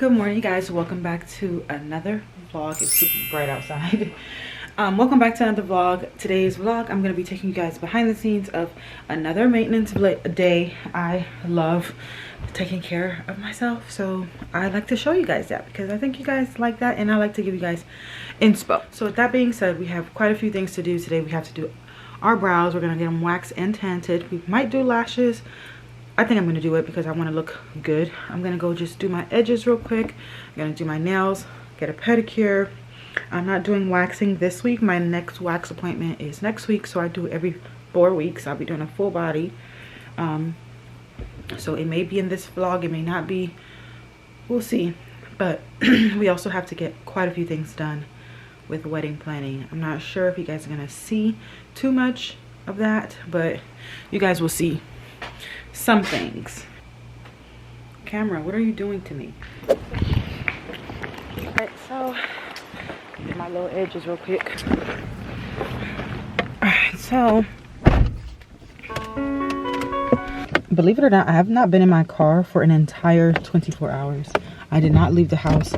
Good morning, you guys. Welcome back to another vlog. It's super bright outside. Welcome back to another vlog. Today's vlog, I'm going to be taking you guys behind the scenes of another maintenance day. I love taking care of myself, so I like to show you guys that because I think you guys like that, and I like to give you guys inspo. So with that being said, we have quite a few things to do today. We have to do our brows. We're going to get them waxed and tinted. We might do lashes. I think I'm going to do it because I want to look good. I'm going to go just do my edges real quick. I'm going to do my nails, get a pedicure. I'm not doing waxing this week. My next wax appointment is next week, so I do every 4 weeks. I'll be doing a full body. So it may be in this vlog, it may not be. We'll see. But we also have to get quite a few things done with wedding planning. I'm not sure if you guys are going to see too much of that, but you guys will see some things. Camera, what are you doing to me? Alright, so get my little edges real quick. Alright, so believe it or not, I have not been in my car for an entire 24 hours. I did not leave the house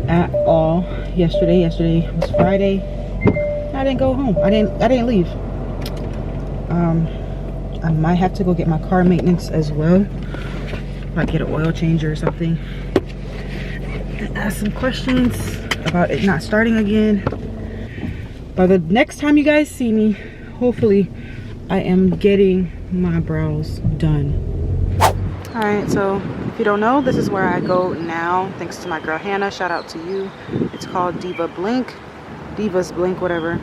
at all yesterday. Yesterday was Friday. I didn't go home. I didn't leave. I might have to go get my car maintenance as well, like get an oil change or something, and ask some questions about it not starting again. By the next time you guys see me, hopefully I am getting my brows done. All right, so if you don't know, this is where I go now, thanks to my girl Hannah. Shout out to you. It's called Divas Blink, whatever.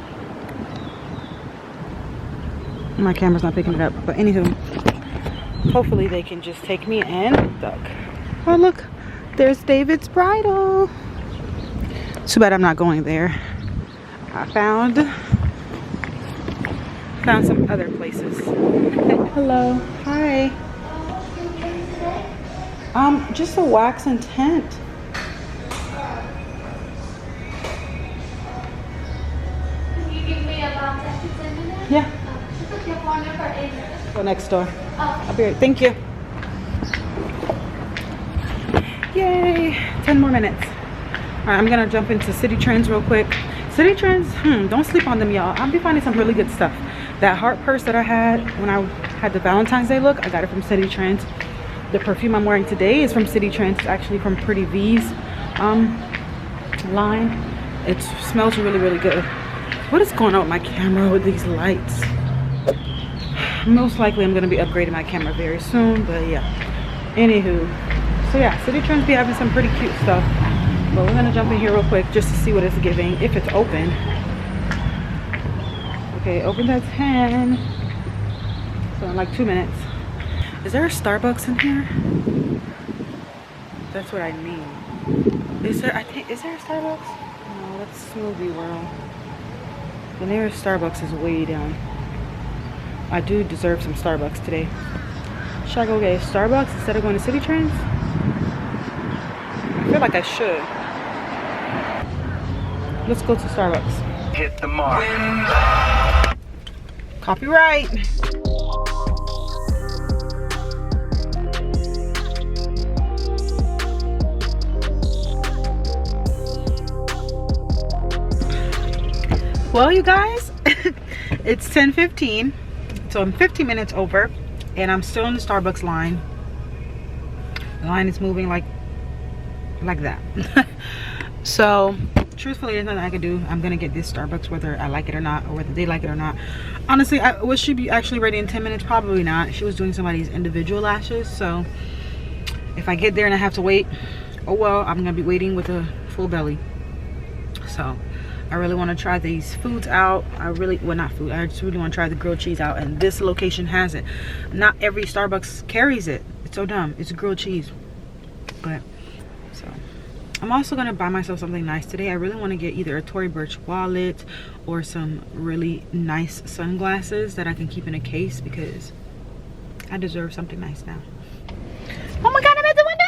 My camera's not picking it up, but anywho, hopefully they can just take me and duck. Oh look, there's David's bridal. Too bad I'm not going there. I found some other places. Hello, hi. Just a wax and tint. Can you give me about 10 to 10 minutes? Yeah. Your phone number is... Go next door. I'll be right. Thank you. Yay! 10 more minutes. All right, I'm gonna jump into City Trends real quick. City Trends, don't sleep on them, y'all. I'll be finding some really good stuff. That heart purse that I had when I had the Valentine's Day look, I got it from City Trends. The perfume I'm wearing today is from City Trends. It's actually from Pretty V's line. It smells really, really good. What is going on with my camera with these lights? Most likely I'm going to be upgrading my camera very soon, but yeah. Anywho, so yeah, City Trends be having some pretty cute stuff. But we're going to jump in here real quick just to see what it's giving, if it's open. Okay, opened at 10. So in like 2 minutes. Is there a Starbucks in here? That's what I mean. Is there a Starbucks? No, that's Smoothie World. The nearest Starbucks is way down. I do deserve some Starbucks today. Should I go get Starbucks instead of going to City Trends? I feel like I should. Let's go to Starbucks. Hit the mark. Copyright. Well, you guys, it's 10:15. So I'm 15 minutes over and I'm still in the Starbucks line. The line is moving like that. So truthfully, there's nothing I can do. I'm gonna get this Starbucks whether I like it or not, or whether they like it or not. Honestly, was she be actually ready in 10 minutes? Probably not. She was doing somebody's individual lashes, so if I get there and I have to wait, oh well, I'm gonna be waiting with a full belly. So I really want to try these foods out. I just really want to try the grilled cheese out, and this location has it. Not every Starbucks carries it. It's so dumb. It's grilled cheese. But so I'm also gonna buy myself something nice today. I really want to get either a Tory Burch wallet or some really nice sunglasses that I can keep in a case because I deserve something nice now. Oh my god, I'm at the window!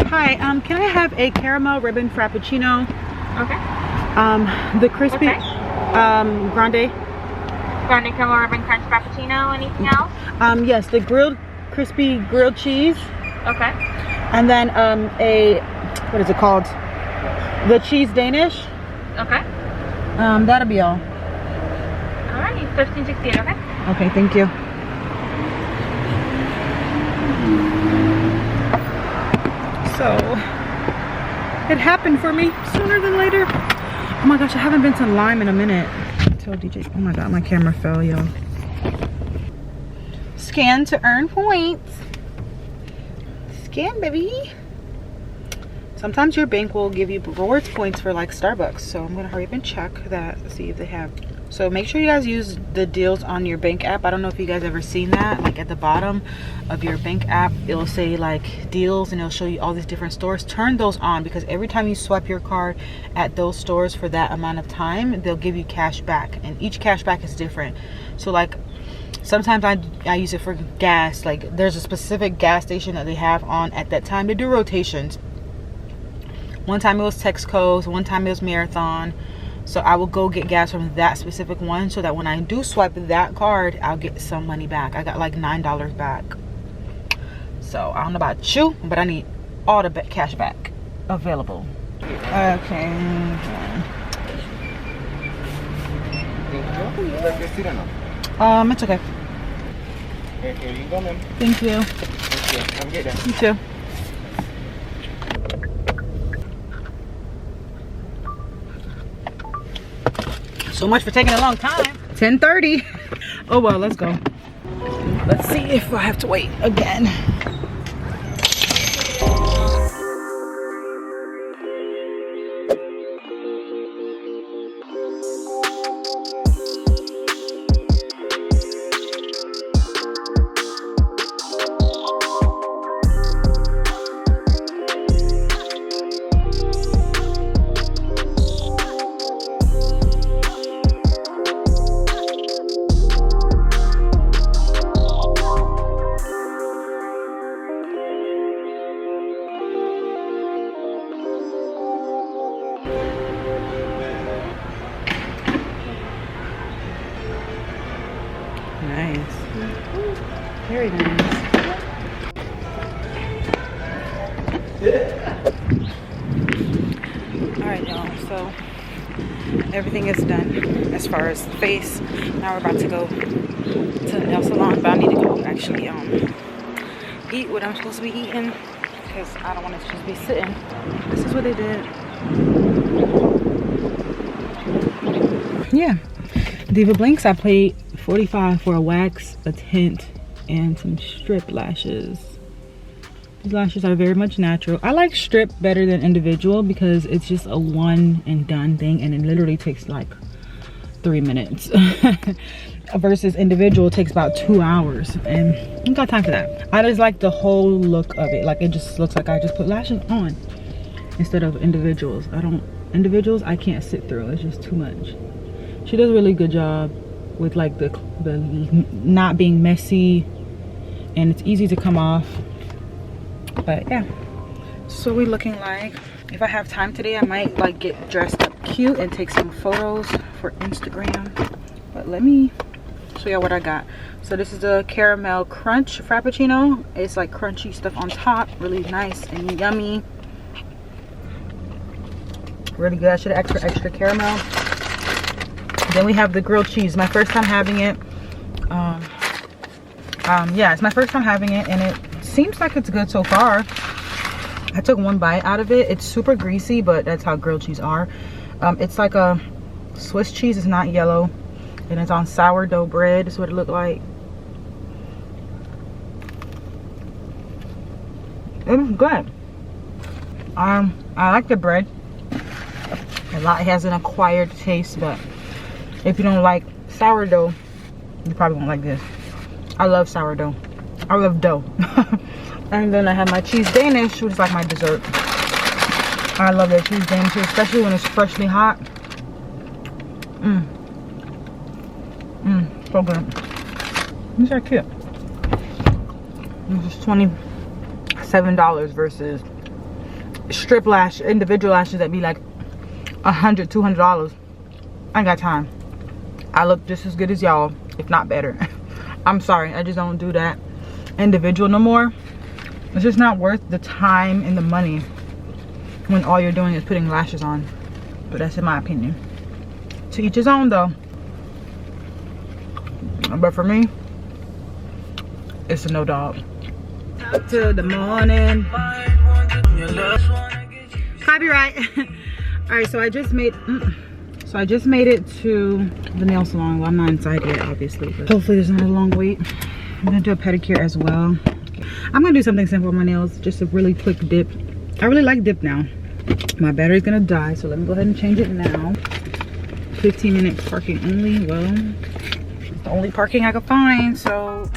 Hi, can I have a caramel ribbon frappuccino? Okay. The crispy, Okay. grande. Garlic caramel ribbon crunch frappuccino. Anything else? Yes, the crispy grilled cheese. Okay. And then what is it called? The cheese Danish. Okay. That'll be all. Alrighty, $15.68. Okay. Okay, thank you. So it happened for me sooner than later. Oh my gosh, I haven't been to Lime in a minute. Tell DJ, oh my god, my camera fell, yo. Scan to earn points. Scan, baby. Sometimes your bank will give you rewards points for like Starbucks, so I'm gonna hurry up and check that, see if they have. So make sure you guys use the deals on your bank app. I don't know if you guys ever seen that, like at the bottom of your bank app it'll say like deals and it'll show you all these different stores. Turn those on, because every time you swipe your card at those stores for that amount of time, they'll give you cash back, and each cash back is different. So like sometimes I use it for gas. Like there's a specific gas station that they have on at that time. They do rotations. One time it was Texaco, one time it was Marathon. So I will go get gas from that specific one, so that when I do swipe that card, I'll get some money back. I got like $9 back. So I don't know about you, but I need all the cash back available. Okay. It's okay. Here you go, ma'am. Thank you. Have a good day. You too. So much for taking a long time. 10:30. Oh well, let's go. Let's see if I have to wait again. Nice. Very nice. Alright y'all, so everything is done as far as the face. Now we're about to go to the nail salon, but I need to go actually eat what I'm supposed to be eating, because I don't want to just be sitting. This is what they did. Yeah. Diva Blinks, I paid $45 for a wax, a tint, and some strip lashes. These lashes are very much natural. I like strip better than individual because it's just a one and done thing, and it literally takes like 3 minutes. Versus individual takes about 2 hours, and I don't got time for that. I just like the whole look of it. Like it just looks like I just put lashes on instead of individuals. Individuals I can't sit through. It's just too much. She does a really good job with like the not being messy, and it's easy to come off. But yeah, so we're looking like. If I have time today, I might like get dressed up cute and take some photos for Instagram. But let me show you what I got. So this is the caramel crunch frappuccino. It's like crunchy stuff on top, really nice and yummy, really good. I should have extra caramel. Then we have the grilled cheese. My first time having it. Yeah, it's my first time having it, and it seems like it's good so far. I took one bite out of it. It's super greasy, but that's how grilled cheese are. It's like a Swiss cheese. It's not yellow, and it's on sourdough bread. That's what it looked like. It's good. I like the bread a lot. It has an acquired taste, but if you don't like sourdough, you probably won't like this. I love sourdough. I love dough. And then I have my cheese Danish, which is like my dessert. I love that cheese Danish, especially when it's freshly hot. So good. These are cute. This is $27 versus strip lash, individual lashes that be like $100, $200. I ain't got time. I look just as good as y'all, if not better. I'm sorry, I just don't do that individual no more. It's just not worth the time and the money when all you're doing is putting lashes on. But that's in my opinion. To each his own though. But for me, it's a no dog. Up to the morning. Copyright. Alright, so I just made it to the nail salon. Well, I'm not inside yet, obviously, but hopefully there's not a long wait. I'm gonna do a pedicure as well. I'm gonna do something simple on my nails, just a really quick dip. I really like dip now. My battery's gonna die, so let me go ahead and change it now. 15-minute parking only. Well, it's the only parking I could find, so.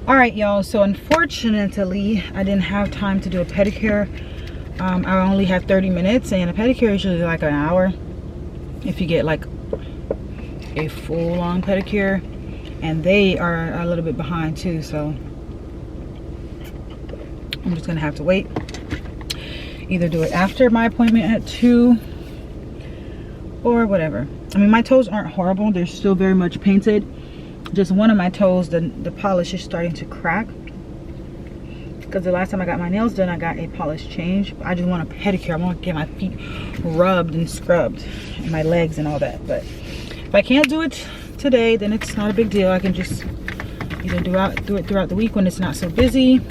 All right, y'all, so unfortunately I didn't have time to do a pedicure. I only have 30 minutes, and a pedicure is usually like an hour if you get like a full-on pedicure, and they are a little bit behind too, so I'm just gonna have to wait. Either do it after my appointment at 2 or whatever. I mean, my toes aren't horrible, they're still very much painted. Just one of my toes, the polish is starting to crack, because the last time I got my nails done I got a polish change. I just want a pedicure. I want to get my feet rubbed and scrubbed, and my legs and all that. But if I can't do it today, then it's not a big deal. I can just either do it throughout the week when it's not so busy.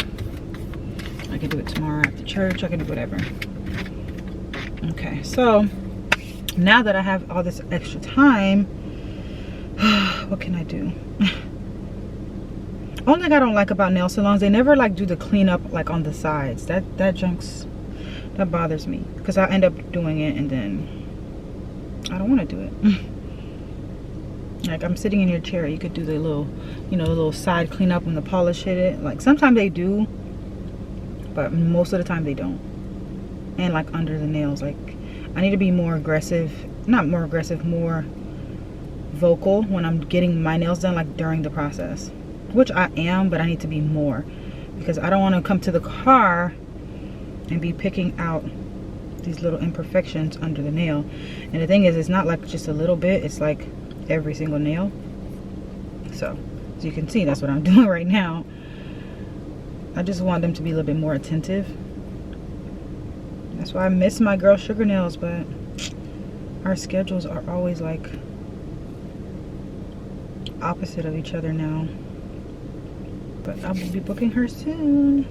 I can do it tomorrow after church. I can do whatever. Okay, so now that I have all this extra time, what can I do? Only thing I don't like about nail salons, they never like do the cleanup like on the sides. That bothers me, because I end up doing it and then I don't want to do it. Like, I'm sitting in your chair, you could do the little, you know, the little side cleanup when the polish hit it. Like, sometimes they do, but most of the time they don't. And like under the nails, like, I need to be more aggressive, not more aggressive, more vocal when I'm getting my nails done, like during the process, which I am, but I need to be more, because I don't want to come to the car and be picking out these little imperfections under the nail. And the thing is, it's not like just a little bit, it's like every single nail. So as you can see, that's what I'm doing right now. I just want them to be a little bit more attentive. That's why I miss my girl Sugar Nails, but our schedules are always like opposite of each other now. But I will be booking her soon.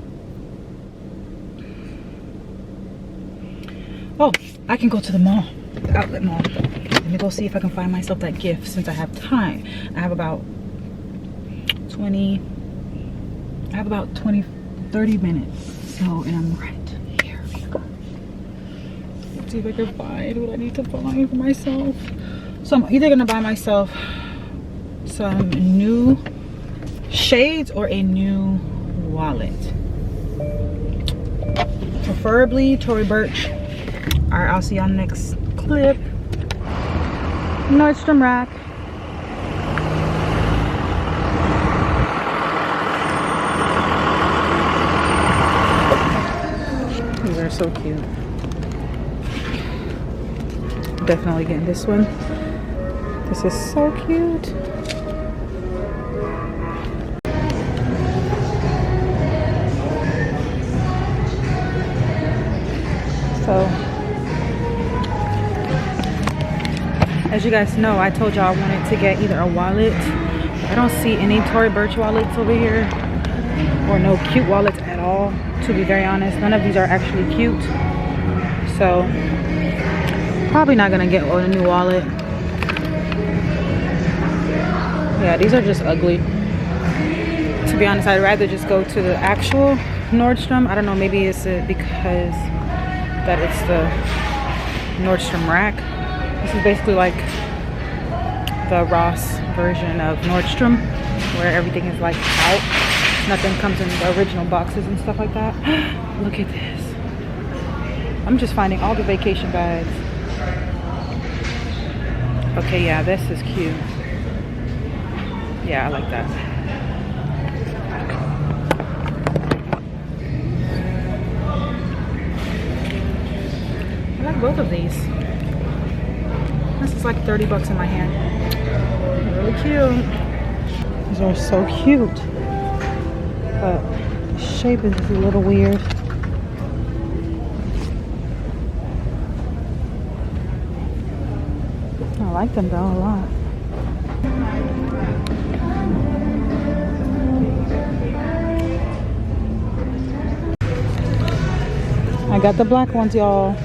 Oh, I can go to the mall, the outlet mall. Let me go see if I can find myself that gift, since I have time. I have about 30 minutes. So, and I'm right here. Let's see if I can find what I need to buy for myself. So I'm either gonna buy myself some new shades or a new wallet, preferably Tory Burch. All right, I'll see you on the next clip. Nordstrom Rack. These are so cute. Definitely getting this one. This is so cute. So as you guys know, I told y'all I wanted to get either a wallet. I don't see any Tory Burch wallets over here, or no cute wallets at all, to be very honest. None of these are actually cute, so probably not gonna get a new wallet. Yeah, these are just ugly. To be honest, I'd rather just go to the actual Nordstrom. I don't know, maybe it's because that it's the Nordstrom Rack. This is basically like the Ross version of Nordstrom, where everything is like out. Nothing comes in the original boxes and stuff like that. Look at this. I'm just finding all the vacation bags. Okay, yeah, this is cute. Yeah, I like that. I like both of these. This is like 30 bucks in my hand. Really cute. These are so cute. But the shape is a little weird. I like them though a lot. I got the black ones, y'all.